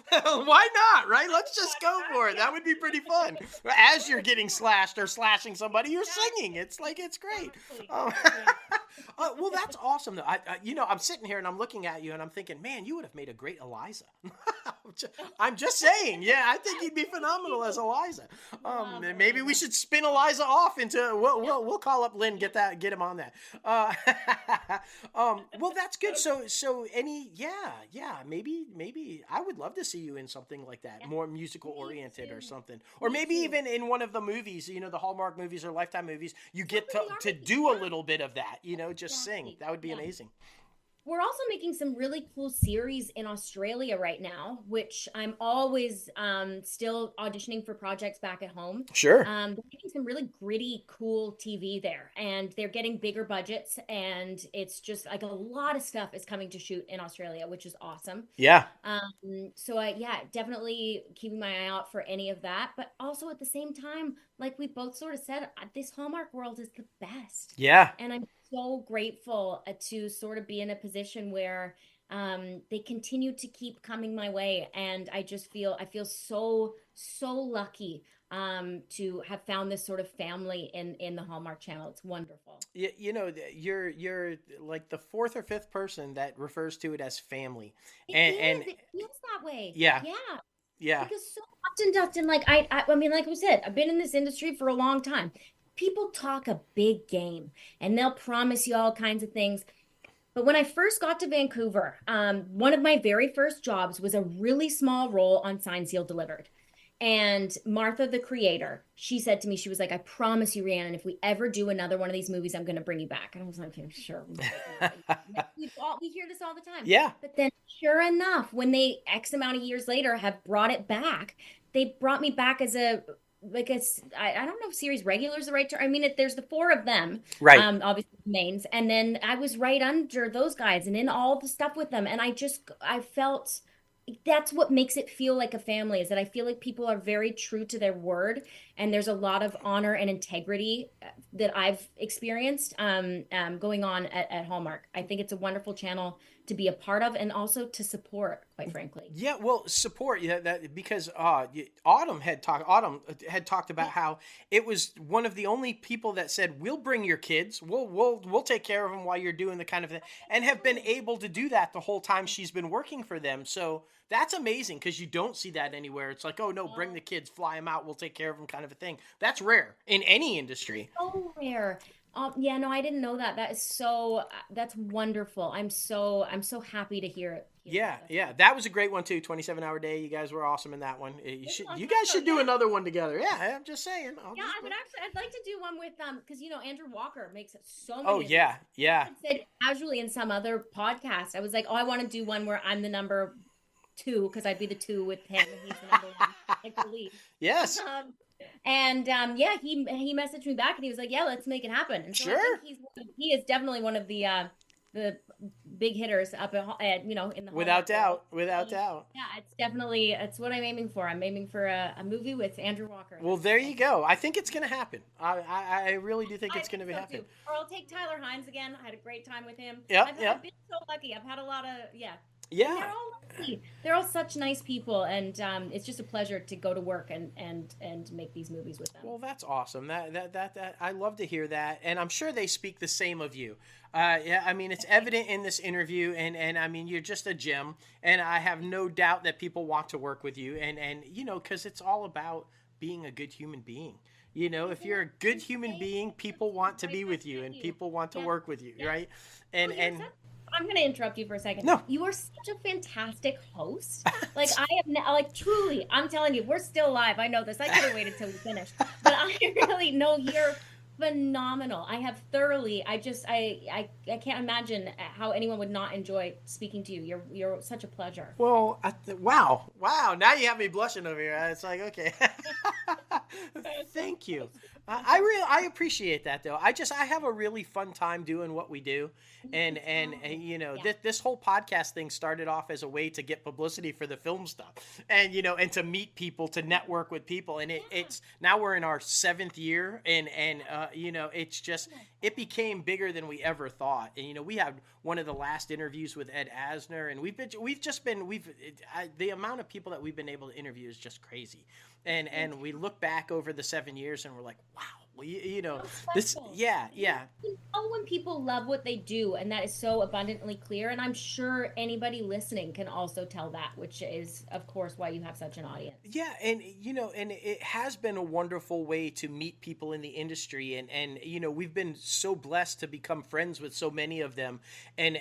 Why not, right? Let's just go for it. That would be pretty fun. As you're getting slashed or slashing somebody, you're singing. It's great. Well, that's awesome, though. I'm sitting here and I'm looking at you and I'm thinking, man, you would have made a great Eliza. I'm just saying. Yeah, I think you'd be phenomenal as Eliza. Maybe we should spin Eliza off into. We'll call up Lynn. Get him on that. Well, that's good. So maybe I would love to see you in something like that, more musical oriented or something, or maybe even in one of the movies. The Hallmark movies or Lifetime movies. You get to do a little bit of that. Just sing. That would be amazing. We're also making some really cool series in Australia right now, which I'm always still auditioning for projects back at home. Sure. They're making some really gritty, cool TV there, and they're getting bigger budgets, and it's just like a lot of stuff is coming to shoot in Australia, which is awesome. Yeah. So yeah, definitely keeping my eye out for any of that, but also at the same time, like we both sort of said, this Hallmark world is the best. Yeah. And I'm so grateful to sort of be in a position where they continue to keep coming my way. And I feel so lucky to have found this sort of family in the Hallmark Channel. It's wonderful. You know, you're like the fourth or fifth person that refers to it as family. It feels that way. Yeah. Yeah. Yeah. Because so often, Dustin, like I mean, like we said, I've been in this industry for a long time. People talk a big game and they'll promise you all kinds of things. But when I first got to Vancouver, one of my very first jobs was a really small role on Signed, Sealed, Delivered. And Martha, the creator, she said to me, she was like, I promise you, Rhiannon, if we ever do another one of these movies, I'm going to bring you back. And I was like, okay, sure. We hear this all the time. Yeah. But then sure enough, when they X amount of years later have brought it back, they brought me back as I don't know if series regular is the right term. I mean, there's the four of them, right? Obviously the mains, and then I was right under those guys and in all the stuff with them, and I felt that's what makes it feel like a family, is that I feel like people are very true to their word, and there's a lot of honor and integrity that I've experienced going on at Hallmark. I think it's a wonderful channel to be a part of and also to support, quite frankly. Yeah, well, support, yeah, that because Autumn had talked about how it was one of the only people that said, "We'll bring your kids. We'll take care of them while you're doing the kind of thing," and have been able to do that the whole time she's been working for them. So that's amazing, because you don't see that anywhere. It's like, oh no, bring the kids, fly them out, we'll take care of them, kind of a thing. That's rare in any industry. So rare. Yeah, no, I didn't know that. That's wonderful. I'm so happy to hear it. Yeah, that was a great one too. 27-hour day. You guys were awesome in that one. You guys should do another one together. Yeah, I'm just saying. I'd like to do one with because Andrew Walker makes so many. Oh yeah. I said casually in some other podcast, I was like, oh, I want to do one where I'm the number 2, because I'd be the 2 with him and he's the number 1, like the lead. Yes. He messaged me back and he was like, yeah, let's make it happen. And so sure. I think he is definitely one of the big hitters up at in the without doubt. Yeah, it's what I'm aiming for. I'm aiming for a movie with Andrew Walker. Well, there you go. I think it's gonna happen. I really do think it's gonna happen. Or I'll take Tyler Hines again. I had a great time with him. I've been so lucky. I've had a lot of Yeah. They're all lovely. They're all such nice people, and it's just a pleasure to go to work and make these movies with them. Well, that's awesome. That I love to hear that, and I'm sure they speak the same of you. Yeah, I mean, it's evident in this interview, and I mean, you're just a gem, and I have no doubt that people want to work with you, and because it's all about being a good human being. If you're a good human being, people want to be with you, and people want to work with you, right? And I'm going to interrupt you for a second. No. You are such a fantastic host. Like, I have, truly, I'm telling you, we're still live. I know this. I could have waited till we finished. But I really know you're phenomenal. I have thoroughly, I can't imagine how anyone would not enjoy speaking to you. You're such a pleasure. Well, wow. Now you have me blushing over here. It's like, okay. Thank you. I appreciate that, though. I have a really fun time doing what we do, and this whole podcast thing started off as a way to get publicity for the film stuff, and and to meet people, to network with people, and it's now we're in our 7th year, and it's just it became bigger than we ever thought, and we had one of the last interviews with Ed Asner, and the amount of people that we've been able to interview is just crazy. And we look back over the 7 years and we're like, wow, this, yeah. You know when people love what they do, and that is so abundantly clear. And I'm sure anybody listening can also tell that, which is, of course, why you have such an audience. Yeah, and and it has been a wonderful way to meet people in the industry, and we've been so blessed to become friends with so many of them, and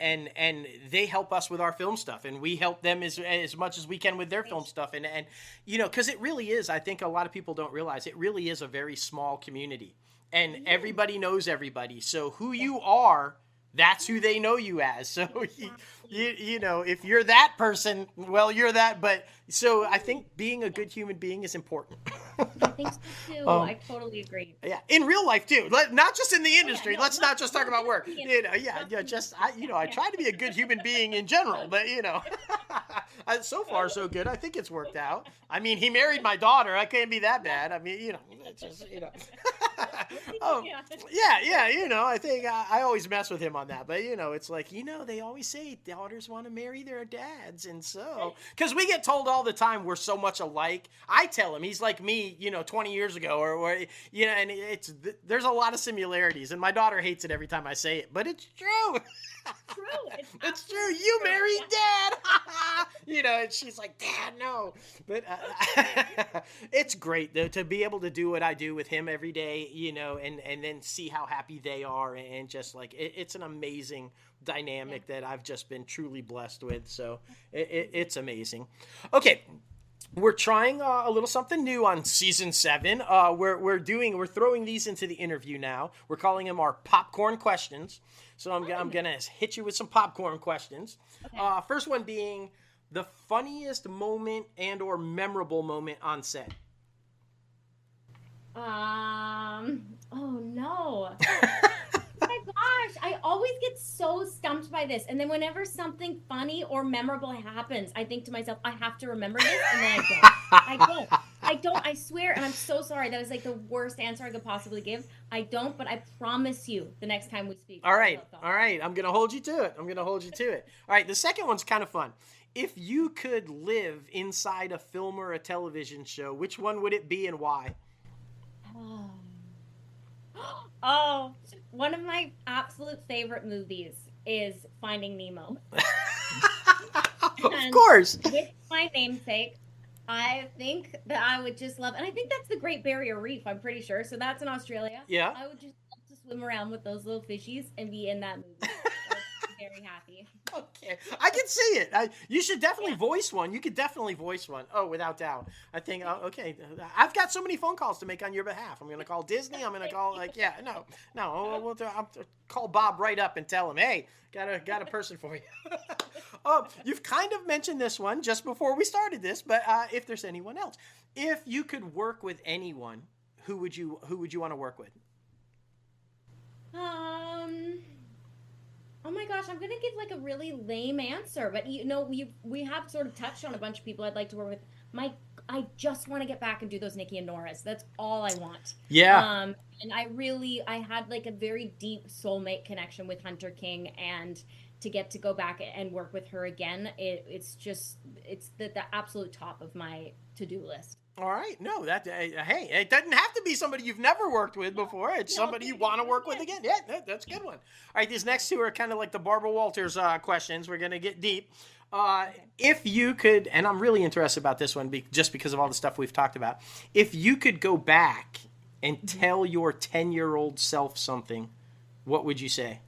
they help us with our film stuff, and we help them as much as we can with their film stuff, and because it really is. I think a lot of people don't realize it really is a very small community, and everybody knows everybody. So who you are, that's who they know you as. So you know, if you're that person, well, you're that. But so I think being a good human being is important. I think so too. I totally agree. Yeah, in real life too. Not just in the industry. Yeah, no, Let's not just talk about work. You know, just I try to be a good human being in general, but you know, so far so good. I think it's worked out. I mean, he married my daughter. I can't be that bad. I mean, you know, it's just, you know. Yeah, you know, I think I always mess with him on that, but you know, it's like, you know, they always say daughters want to marry their dads, and so because we get told all the time we're so much alike. I tell him he's like me, you know, 20 years ago, or you know, and there's a lot of similarities, and my daughter hates it every time I say it, but it's true. It's true. You married dad. You know, and she's like, Dad, no. But it's great though to be able to do what I do with him every day, you know, and then see how happy they are, and just like it's an amazing dynamic that I've just been truly blessed with. So it's amazing. Okay. We're trying a little something new on season 7. We're throwing these into the interview now. We're calling them our popcorn questions. So I'm gonna hit you with some popcorn questions. Okay. First one being the funniest moment and or memorable moment on set. Oh no. Oh my gosh, I always get so stumped by this. And then whenever something funny or memorable happens, I think to myself, I have to remember this, and then I don't, I swear, and I'm so sorry. That was like the worst answer I could possibly give. I don't, but I promise you the next time we speak. All right. I'm going to hold you to it. All right, the second one's kind of fun. If you could live inside a film or a television show, which one would it be and why? Oh, one of my absolute favorite movies is Finding Nemo. Of course. With my namesake, I think that I would just love, and I think that's the Great Barrier Reef, I'm pretty sure. So that's in Australia. Yeah. I would just love to swim around with those little fishies and be in that movie. Very happy. Okay, I can see it. You should definitely voice one. You could definitely voice one. Oh, without doubt. I think. Okay, I've got so many phone calls to make on your behalf. I'm going to call Disney. I'm going to call I'll call Bob right up and tell him, hey, got a person for you. You've kind of mentioned this one just before we started this, but if there's anyone else, if you could work with anyone, who would you want to work with? Oh my gosh, I'm going to give like a really lame answer, but you know, we have sort of touched on a bunch of people I'd like to work with. I just want to get back and do those Nikki and Noras. That's all I want. Yeah. And I had like a very deep soulmate connection with Hunter King, and to get to go back and work with her again, it's the absolute top of my to-do list. All right. No, hey, it doesn't have to be somebody you've never worked with before. It's somebody you want to work with again. Yeah, that's a good one. All right, these next two are kind of like the Barbara Walters questions. We're going to get deep. If you could, and I'm really interested about this one just because of all the stuff we've talked about, if you could go back and tell your 10-year-old self something, what would you say?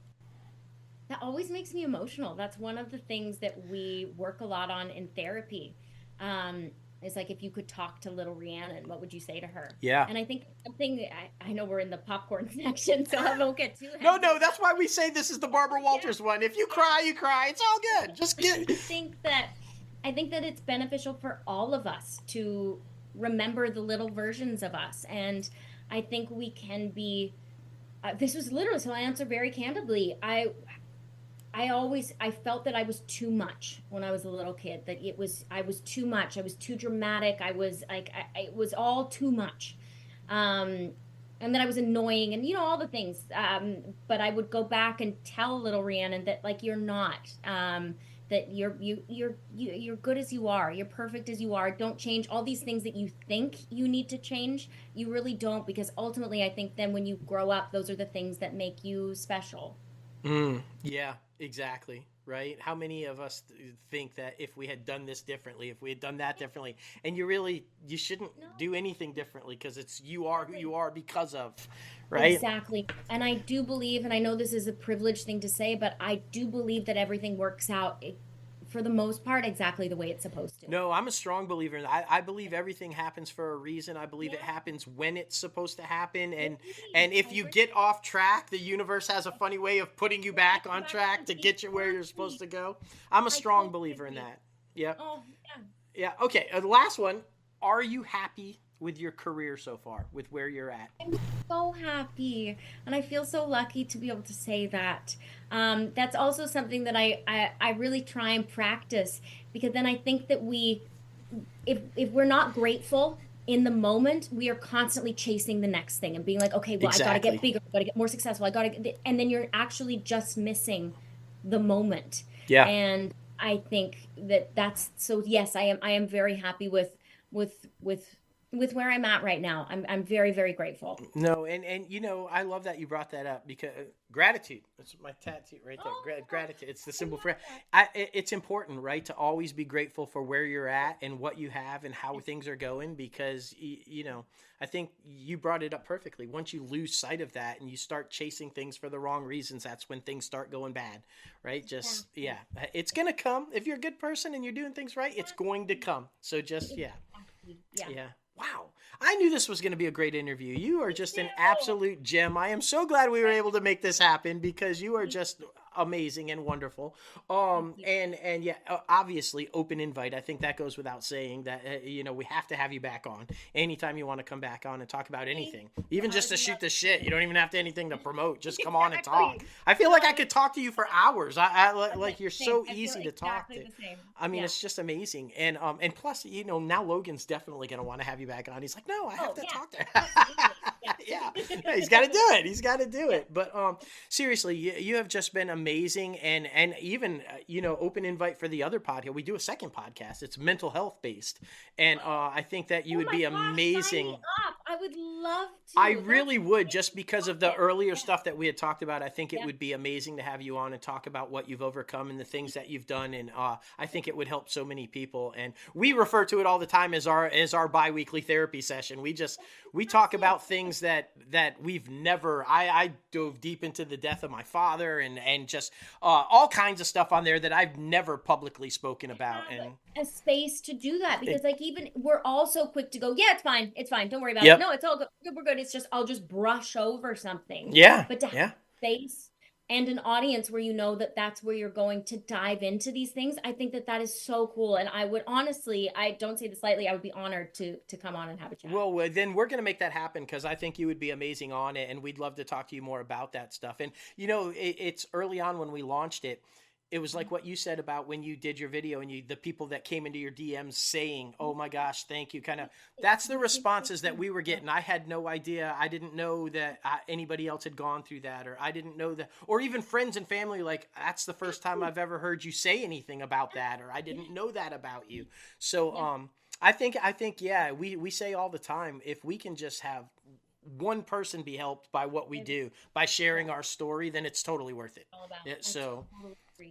That always makes me emotional. That's one of the things that we work a lot on in therapy. It's like, if you could talk to little Rhiannon, what would you say to her? Yeah. And I think something, I know we're in the popcorn section, so I won't get too heavy. No, that's why we say this is the Barbara Walters one. If you cry, you cry. It's all good. Just get. I think that it's beneficial for all of us to remember the little versions of us. And I think we can be, this was literally, so I answer very candidly. I felt that I was too much when I was a little kid, that I was too much. I was too dramatic. I was like, it was all too much. And that I was annoying and, you know, all the things. But I would go back and tell little Rhiannon that, like, you're not, that you're good as you are. You're perfect as you are. Don't change all these things that you think you need to change. You really don't, because ultimately I think then when you grow up, those are the things that make you special. Yeah, exactly. Right? How many of us think that if we had done this differently, if we had done that differently, and you shouldn't do anything differently, because you are who you are because of, right? Exactly. And I do believe, and I know this is a privileged thing to say, but I do believe that everything works out for the most part, exactly the way it's supposed to. No, I'm a strong believer in that. I believe everything happens for a reason. I believe it happens when it's supposed to happen. And if you get off track, the universe has a funny way of putting you back on track to get you where you're supposed to go. I'm a strong believer in that. Yeah. Oh, Yeah. Okay. The last one. Are you happy with your career so far, with where you're at? I'm so happy, and I feel so lucky to be able to say that. That's also something that I really try and practice, because then I think that if we're not grateful in the moment, we are constantly chasing the next thing and being like, okay, well, I got to get bigger, I got to get more successful, and then you're actually just missing the moment. Yeah. And I think that's so. Yes, I am very happy with where I'm at right now. I'm very, very grateful. No, and I love that you brought that up, because gratitude. That's my tattoo right there. Gratitude. It's the symbol for it. It's important, right, to always be grateful for where you're at and what you have and how things are going, because I think you brought it up perfectly. Once you lose sight of that and you start chasing things for the wrong reasons, that's when things start going bad, right? It's going to come. If you're a good person and you're doing things right, it's going to come. So yeah. Wow. I knew this was going to be a great interview. You are just an absolute gem. I am so glad we were able to make this happen, because you are just amazing and wonderful. Obviously open invite. I think that goes without saying that, we have to have you back on anytime you want to come back on and talk about anything, even just to shoot the shit. You don't even have to anything to promote. Just come on and talk. I feel like I could talk to you for hours. Like you're so easy to talk to. I mean, it's just amazing. And plus, now Logan's definitely going to want to have you back on. He's like, no, I have to talk to her. Yeah, he's got to do it. But seriously, you have just been amazing, and even open invite for the other podcast. We do a second podcast. It's mental health based, and I think that you would be amazing. Sign me up. I would love to. I really would, just because of the earlier stuff that we had talked about. I think it would be amazing to have you on and talk about what you've overcome and the things that you've done, and I think it would help so many people. And we refer to it all the time as our bi-weekly therapy session. We talk about things that we've never. I dove deep into the death of my father and just all kinds of stuff on there that I've never publicly spoken about. And a space to do that, because even we're all so quick to go, yeah, it's fine, don't worry about it. No, it's all good, we're good. It's just I'll just brush over something. Yeah. But to have space and an audience where that's where you're going to dive into these things, I think that is so cool. And I would honestly, I don't say this lightly, I would be honored to come on and have a chat. Well, then we're going to make that happen, because I think you would be amazing on it, and we'd love to talk to you more about that stuff. And, it's early on when we launched it. It was like what you said about when you did your video and the people that came into your DMs saying, oh my gosh, thank you. That's the responses that we were getting. I had no idea. I didn't know that anybody else had gone through that, or I didn't know that, or even friends and family, like, that's the first time I've ever heard you say anything about that, or I didn't know that about you. So, I think, we say all the time, if we can just have one person be helped by what we do, by sharing our story, then it's totally worth it.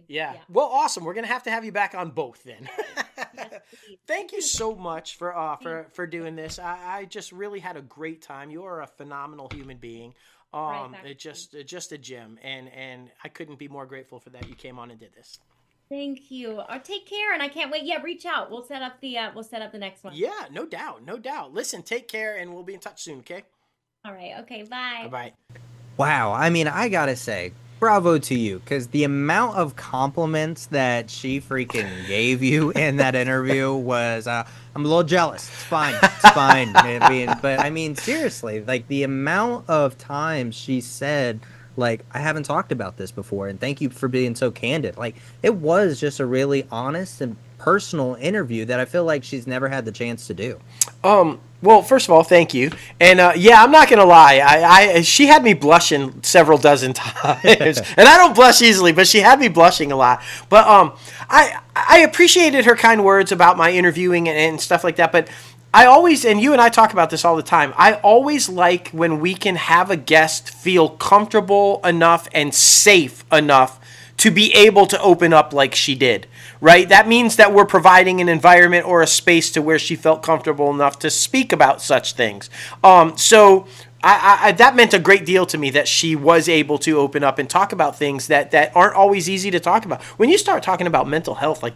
Yeah. Well, awesome. We're going to have you back on both then. Thank you so much for doing this. I just really had a great time. You are a phenomenal human being. Just a gem. And I couldn't be more grateful for that you came on and did this. Thank you. Take care, and I can't wait. Yeah, reach out. We'll set up the next one. Yeah, no doubt. Listen, take care, and we'll be in touch soon, okay? All right. Okay, bye. Bye-bye. Wow. I mean, I gotta say, bravo to you, because the amount of compliments that she freaking gave you in that interview was, I'm a little jealous. It's fine. I mean, seriously, like, the amount of times she said, like, I haven't talked about this before, and thank you for being so candid. Like, it was just a really honest and personal interview that I feel like she's never had the chance to do. Well, first of all, thank you. And I'm not gonna lie. She had me blushing several dozen times, and I don't blush easily, but she had me blushing a lot. But I appreciated her kind words about my interviewing and stuff like that. But I always, and you and I talk about this all the time, I always like when we can have a guest feel comfortable enough and safe enough to be able to open up like she did, right? That means that we're providing an environment or a space to where she felt comfortable enough to speak about such things. So that meant a great deal to me that she was able to open up and talk about things that aren't always easy to talk about. When you start talking about mental health, like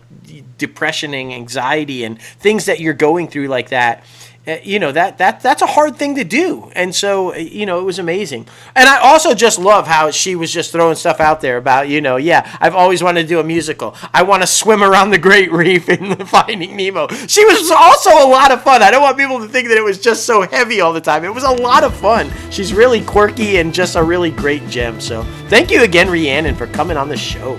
depression and anxiety and things that you're going through like that, that's a hard thing to do. And so, it was amazing. And I also just love how she was just throwing stuff out there about, I've always wanted to do a musical. I want to swim around the Great Reef in Finding Nemo. She was also a lot of fun. I don't want people to think that it was just so heavy all the time. It was a lot of fun. She's really quirky and just a really great gem. So thank you again, Rhiannon, for coming on the show.